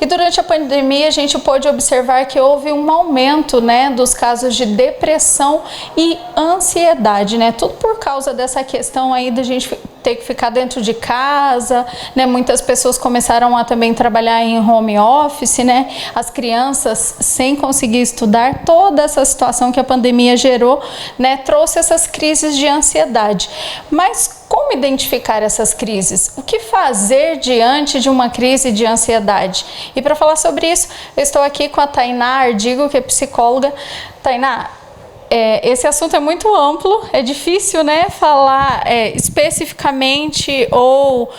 E durante a pandemia a gente pôde observar que houve um aumento, né, dos casos de depressão e ansiedade, né? Tudo por causa dessa questão aí da gente ter que ficar dentro de casa, né? Muitas pessoas começaram a também trabalhar em home office, né? As crianças sem conseguir estudar, toda essa situação que a pandemia gerou, né, trouxe essas crises de ansiedade. Mas como identificar essas crises? O que fazer diante de uma crise de ansiedade? E para falar sobre isso, eu estou aqui com a Tainá Ardigo, que é psicóloga. Tainá, esse assunto é muito amplo, é difícil, né, falar especificamente ou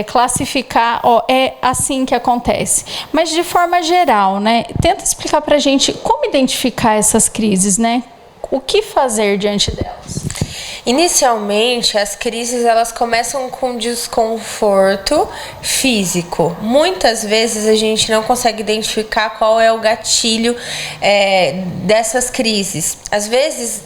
classificar, é assim que acontece. Mas de forma geral, né, tenta explicar para a gente como identificar essas crises, né? O que fazer diante delas? Inicialmente, as crises elas começam com desconforto físico. Muitas vezes a gente não consegue identificar qual é o gatilho dessas crises. Às vezes,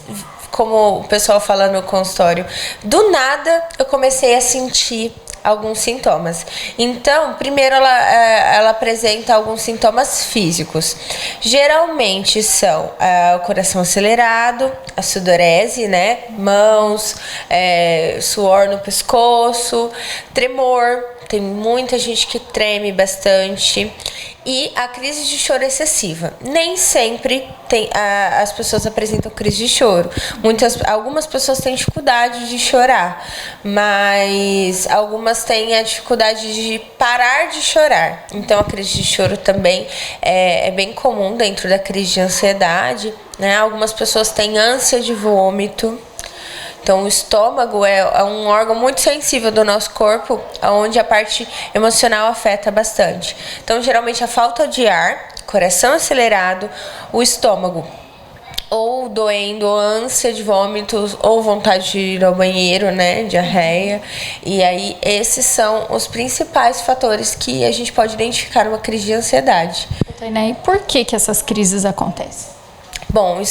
como o pessoal fala no consultório, do nada eu comecei a sentir alguns sintomas. Então, primeiro ela apresenta alguns sintomas físicos. Geralmente são o coração acelerado, a sudorese, né? Mãos, suor no pescoço, tremor. Tem muita gente que treme bastante. E a crise de choro excessiva. Nem sempre as pessoas apresentam crise de choro. Algumas pessoas têm dificuldade de chorar, mas algumas têm a dificuldade de parar de chorar. Então a crise de choro também é bem comum dentro da crise de ansiedade, né? Algumas pessoas têm ânsia de vômito. Então, o estômago é um órgão muito sensível do nosso corpo, onde a parte emocional afeta bastante. Então, geralmente, a falta de ar, coração acelerado, o estômago ou doendo, ânsia de vômitos, ou vontade de ir ao banheiro, né, diarreia. E aí, esses são os principais fatores que a gente pode identificar uma crise de ansiedade. E por que essas crises acontecem? Bom,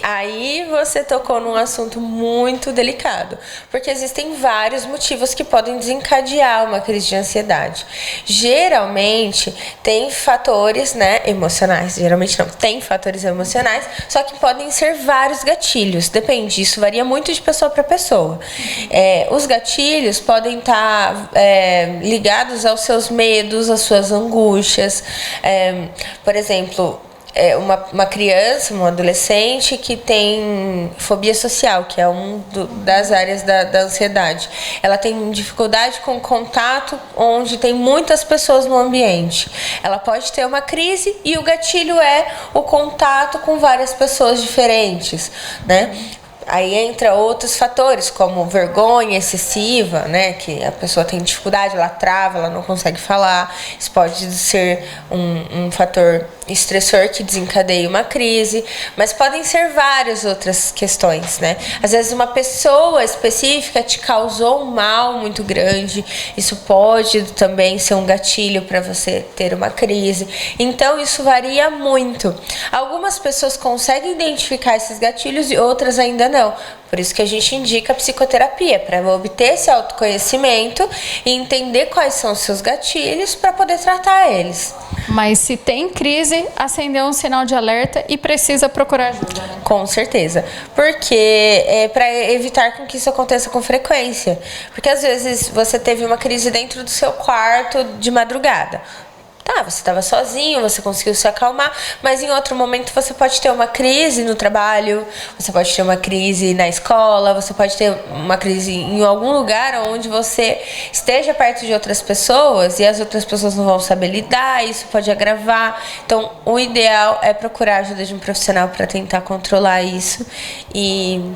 aí você tocou num assunto muito delicado, porque existem vários motivos que podem desencadear uma crise de ansiedade. Geralmente tem fatores, né, emocionais, geralmente não, tem fatores emocionais, só que podem ser vários gatilhos, depende, isso varia muito de pessoa para pessoa. Os gatilhos podem estar ligados aos seus medos, às suas angústias, por exemplo, uma criança, um adolescente que tem fobia social, que é das áreas da ansiedade. Ela tem dificuldade com contato onde tem muitas pessoas no ambiente. Ela pode ter uma crise e o gatilho é o contato com várias pessoas diferentes, né? Aí entra outros fatores, como vergonha excessiva, né? Que a pessoa tem dificuldade, ela trava, ela não consegue falar. Isso pode ser um fator estressor que desencadeia uma crise, mas podem ser várias outras questões, né? Às vezes uma pessoa específica te causou um mal muito grande, isso pode também ser um gatilho para você ter uma crise. Então isso varia muito. Algumas pessoas conseguem identificar esses gatilhos e outras ainda não. Por isso que a gente indica a psicoterapia, para obter esse autoconhecimento e entender quais são os seus gatilhos para poder tratar eles. Mas se tem crise, acendeu um sinal de alerta e precisa procurar ajuda. Com certeza. Porque para evitar com que isso aconteça com frequência. Porque às vezes você teve uma crise dentro do seu quarto de madrugada. Tá, você estava sozinho, você conseguiu se acalmar, mas em outro momento você pode ter uma crise no trabalho, você pode ter uma crise na escola, você pode ter uma crise em algum lugar onde você esteja perto de outras pessoas e as outras pessoas não vão saber lidar, isso pode agravar. Então, o ideal é procurar a ajuda de um profissional para tentar controlar isso. E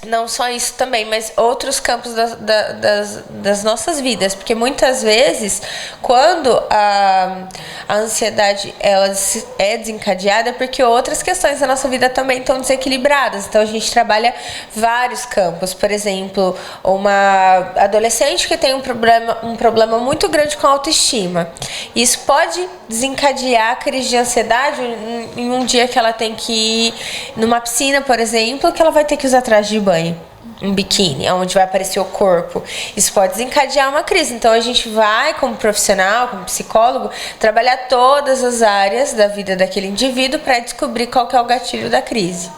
não só isso também, mas outros campos das nossas vidas, porque muitas vezes quando a ansiedade ela é desencadeada é porque outras questões da nossa vida também estão desequilibradas. Então a gente trabalha vários campos. Por exemplo, uma adolescente que tem um problema muito grande com a autoestima, isso pode desencadear a crise de ansiedade em um dia que ela tem que ir numa piscina, por exemplo, que ela vai ter que usar traje de banho. um biquíni, onde vai aparecer o corpo. Isso pode desencadear uma crise. Então a gente vai, como profissional, como psicólogo, trabalhar todas as áreas da vida daquele indivíduo para descobrir qual que é o gatilho da crise.